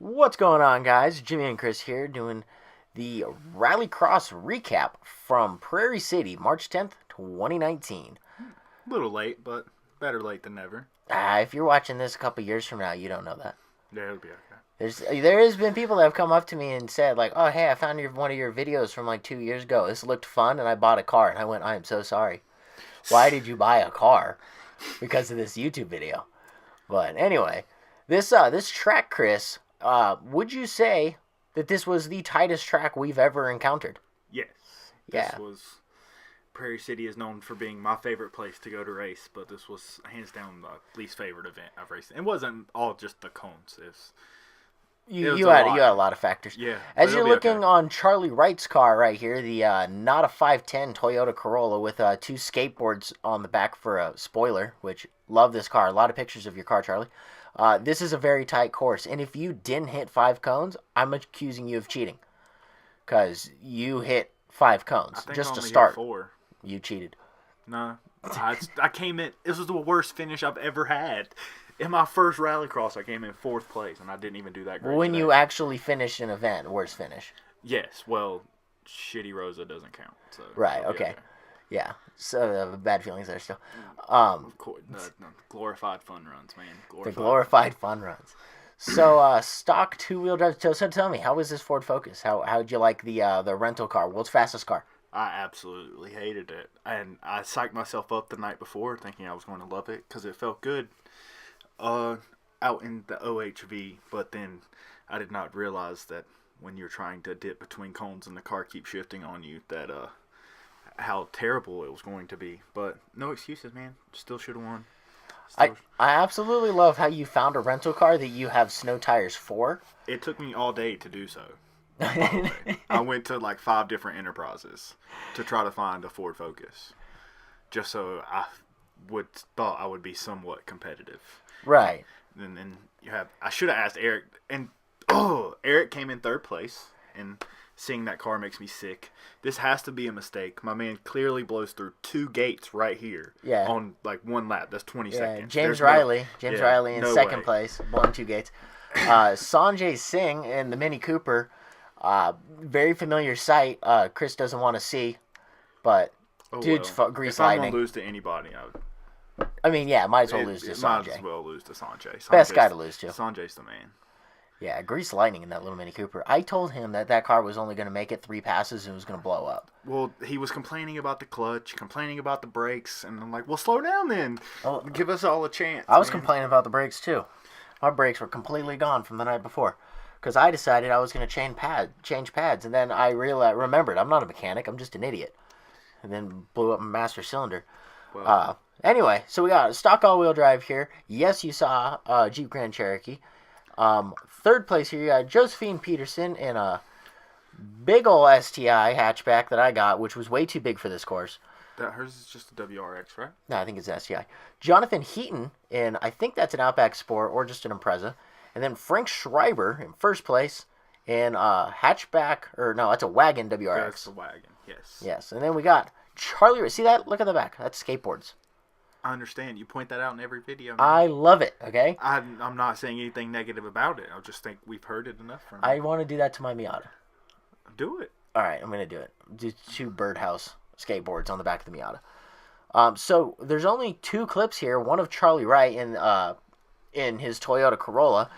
What's going on, guys? Jimmy and Chris here doing the Rallycross recap from Prairie City, March 10th, 2019. A little late, but better late than never. If you're watching this a couple years from now, you don't know that. Yeah, it'll be okay. There has been people that have come up to me and said, like, oh, hey, I found one of your videos from like 2 years ago. This looked fun, and I bought a car. And I went, I am so sorry. Why did you buy a car? Because of this YouTube video. But anyway, this track, Chris, would you say that this was the tightest track we've ever encountered? Yes. Yeah. This was... Prairie City is known for being my favorite place to go to race, but this was hands down the least favorite event I've raced. It wasn't all just the cones. You had a lot of factors. Yeah. As you're looking on Charlie Wright's car right here, the not a 510 Toyota Corolla with two skateboards on the back for a spoiler, which love this car. A lot of pictures of your car, Charlie. This is a very tight course, and if you didn't hit 5 cones, I'm accusing you of cheating, because you hit 5 cones just to start. 4. You cheated. Nah. I came in... This was the worst finish I've ever had. In my first rallycross, I came in 4th place, and I didn't even do that great. When today. you actually finished an event, worst finish. Yes, well, Shitty Rosa doesn't count. So right, okay. Yeah, so bad feelings there still. Of course, the glorified fun runs, man. The glorified fun runs. So, stock 2-wheel drive. So tell me, how was this Ford Focus? How'd you like the rental car, world's fastest car? I absolutely hated it, and I psyched myself up the night before thinking I was going to love it because it felt good out in the OHV, but then I did not realize that when you're trying to dip between cones and the car keeps shifting on you, that how terrible it was going to be. But no excuses, man. Still should have won. I absolutely love how you found a rental car that you have snow tires for. It took me all day to do so. I went to like 5 different enterprises to try to find a Ford Focus, just so I thought I would be somewhat competitive. Right. And then you have... I should have asked Eric, and Eric came in 3rd place, and seeing that car makes me sick. This has to be a mistake. My man clearly blows through 2 gates right here. Yeah. On like 1 lap. That's 20 seconds. James Riley in 2nd place, blowing 2 gates. Sanjay Singh in the Mini Cooper. Very familiar sight. Chris doesn't want to see, but dude's grease lightning. If I'm gonna lose to anybody, might as well lose to Sanjay. Might as well lose to Sanjay. Best guy to lose to. Sanjay's the man. Yeah, grease lightning in that little Mini Cooper. I told him that car was only going to make it 3 passes and it was going to blow up. Well, he was complaining about the clutch, complaining about the brakes, and I'm like, well, slow down then. Give us all a chance. I was complaining about the brakes too. My brakes were completely gone from the night before. Because I decided I was going to change pads, and then I remembered I'm not a mechanic, I'm just an idiot. And then blew up my master cylinder. Well, anyway, so we got stock all-wheel drive here. Yes, you saw Jeep Grand Cherokee. 3rd place here, you got Josephine Peterson in a big ol' STI hatchback that I got, which was way too big for this course. Hers is just a WRX, right? No, I think it's an STI. Jonathan Heaton in, I think that's an Outback Sport or just an Impreza. And then Frank Schreiber in 1st place in a hatchback, or no, that's a wagon WRX. That's a wagon, yes. Yes, and then we got Charlie. See that? Look at the back. That's skateboards. I understand. You point that out in every video. Man. I love it, okay? I'm not saying anything negative about it. I just think we've heard it enough from I want to do that to my Miata. Do it. All right, I'm going to do it. Do 2 birdhouse skateboards on the back of the Miata. So there's only 2 clips here. One of Charlie Wright in his Toyota Corolla,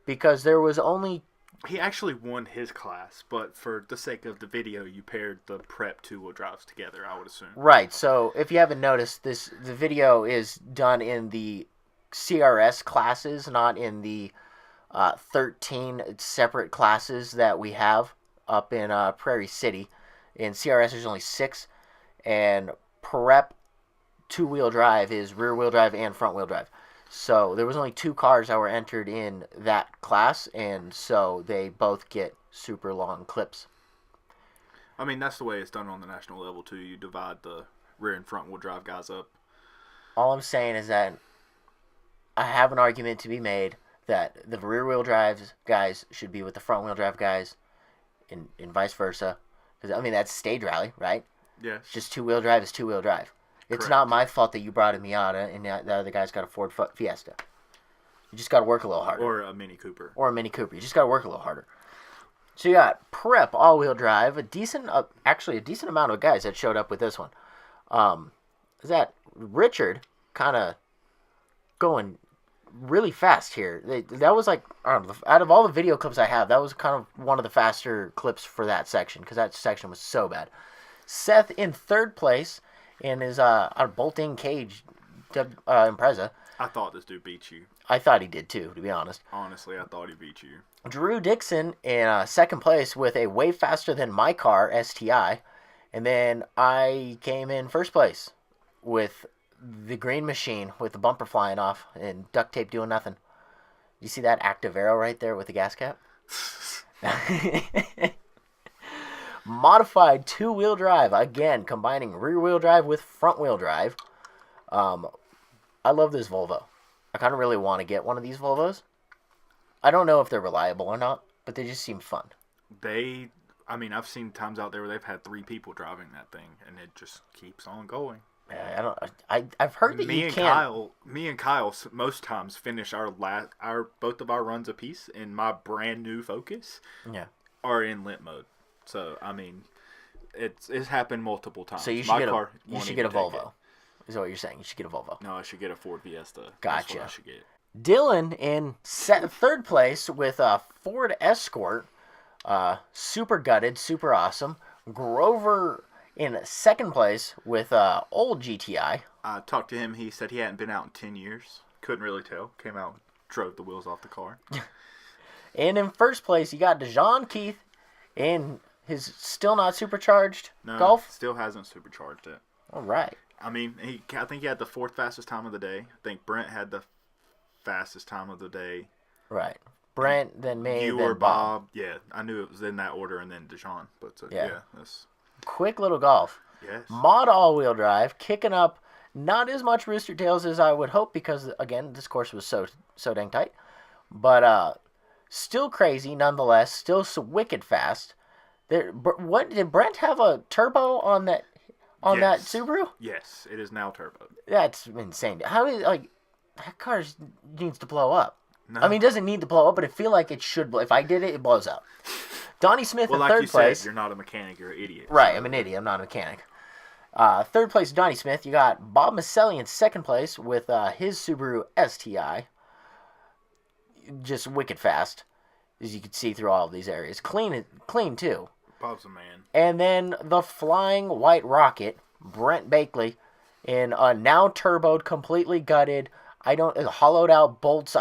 because there was only... He actually won his class, but for the sake of the video, you paired the prep 2-wheel drives together, I would assume. Right, so if you haven't noticed, the video is done in the CRS classes, not in the 13 separate classes that we have up in Prairie City. In CRS, there's only 6, and prep 2-wheel drive is rear-wheel drive and front-wheel drive. So there was only 2 cars that were entered in that class, and so they both get super long clips. I mean, that's the way it's done on the national level, too. You divide the rear and front-wheel drive guys up. All I'm saying is that I have an argument to be made that the rear-wheel drive guys should be with the front-wheel drive guys, and vice versa. Because, that's stage rally, right? Yeah. It's just 2-wheel drive is 2-wheel drive. It's Correct. Not my fault that you brought a Miata and the other guy's got a Ford Fiesta. You just got to work a little harder. Or a Mini Cooper. Or a Mini Cooper. You just got to work a little harder. So you got Prep all-wheel drive. Actually a decent amount of guys that showed up with this one. Is that Richard kind of going really fast here. That was like, I don't know, out of all the video clips I have, that was kind of one of the faster clips for that section because that section was so bad. Seth in third place in his bolt-in cage Impreza. I thought this dude beat you. I thought he did too, to be honest. Honestly, I thought he beat you. Drew Dixon in second place with a way faster than my car STI. And then I came in first place with the green machine with the bumper flying off and duct tape doing nothing. You see that active arrow right there with the gas cap? Modified two-wheel drive. Again, combining rear-wheel drive with front-wheel drive. I love this Volvo. I kind of really want to get one of these Volvos. I don't know if they're reliable or not, but they just seem fun. I've seen times out there where they've had 3 people driving that thing, and it just keeps on going. I've heard that you can't. Me and Kyle most times finish both of our runs apiece in my brand new Focus. Yeah. Are in limp mode. So it's happened multiple times. So you should get a Volvo. Is what you're saying? You should get a Volvo. No, I should get a Ford Fiesta. Gotcha. That's what I should get. Dylan in third place with a Ford Escort. Super gutted, super awesome. Grover in second place with old GTI. I talked to him. He said he hadn't been out in 10 years. Couldn't really tell. Came out and drove the wheels off the car. And in first place, you got DeJohn Keith in his still not supercharged Golf. Still hasn't supercharged it. All right. I think he had the 4th fastest time of the day. I think Brent had the fastest time of the day. Right. Brent, then me, you then or Bob. Yeah, I knew it was in that order, and then DeJohn. But that's quick little golf. Yes. Mod all-wheel drive, kicking up not as much rooster tails as I would hope because again this course was so dang tight, but still crazy nonetheless. Still so wicked fast. What did Brent have a turbo on that? That Subaru? Yes, it is now turbo. That's insane. How is that car needs to blow up? No. I mean, it doesn't need to blow up, but I feel like it should blow. If I did it, it blows up. Donnie Smith in third place. Said, you're not a mechanic, you're an idiot. Right, so. I'm an idiot. I'm not a mechanic. Third place, Donnie Smith. You got Bob Maselli in second place with his Subaru STI. Just wicked fast, as you can see through all of these areas. Clean too. Bob's a man. And then the Flying White Rocket, Brent Bakley, in a now turboed, completely gutted, hollowed out bolts,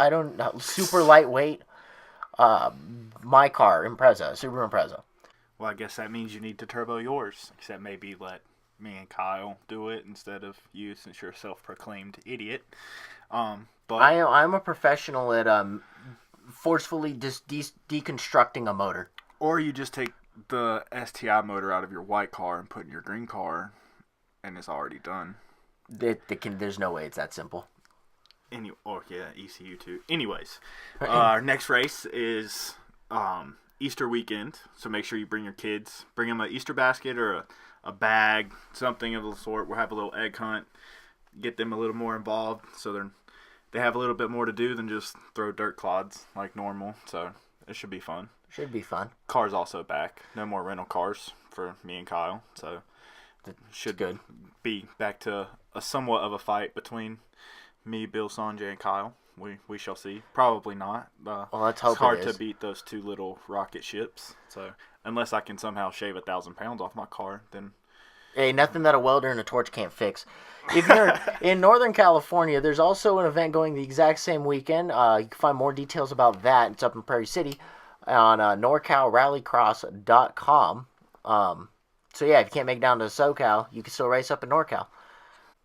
super lightweight, my car, Subaru Impreza. Well, I guess that means you need to turbo yours, except maybe let me and Kyle do it instead of you, since you're a self-proclaimed idiot. But I'm a professional at forcefully deconstructing a motor. Or you just take the STI motor out of your white car and put it in your green car, and it's already done. There's no way it's that simple. ECU too. Anyways, our next race is Easter weekend, so make sure you bring your kids. Bring them an Easter basket or a bag, something of the sort. We'll have a little egg hunt, get them a little more involved, so they have a little bit more to do than just throw dirt clods like normal. So it should be fun. Should be fun. Cars also back. No more rental cars for me and Kyle. So it should be back to a somewhat of a fight between me, Bill, Sanjay, and Kyle. We shall see. Probably not. Well, let's hope it's hard it is. to beat those 2 little rocket ships. So unless I can somehow shave 1,000 pounds off my car, then... Hey, nothing that a welder and a torch can't fix. If you're in Northern California, there's also an event going the exact same weekend. You can find more details about that. It's up in Prairie City on NorCalRallyCross.com. So yeah, if you can't make it down to SoCal, you can still race up in NorCal.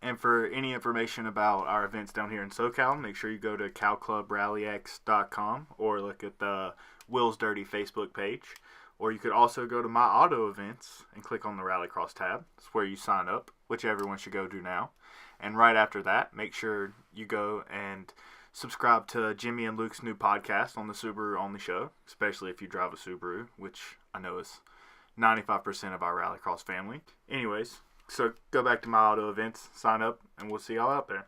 And for any information about our events down here in SoCal, make sure you go to CalClubRallyX.com or look at the Will's Dirty Facebook page. Or you could also go to My Auto Events and click on the Rallycross tab. It's where you sign up, which everyone should go do now. And right after that, make sure you go and subscribe to Jimmy and Luke's new podcast on the Subaru Only Show, especially if you drive a Subaru, which I know is 95% of our Rallycross family. Anyways, so go back to My Auto Events, sign up, and we'll see y'all out there.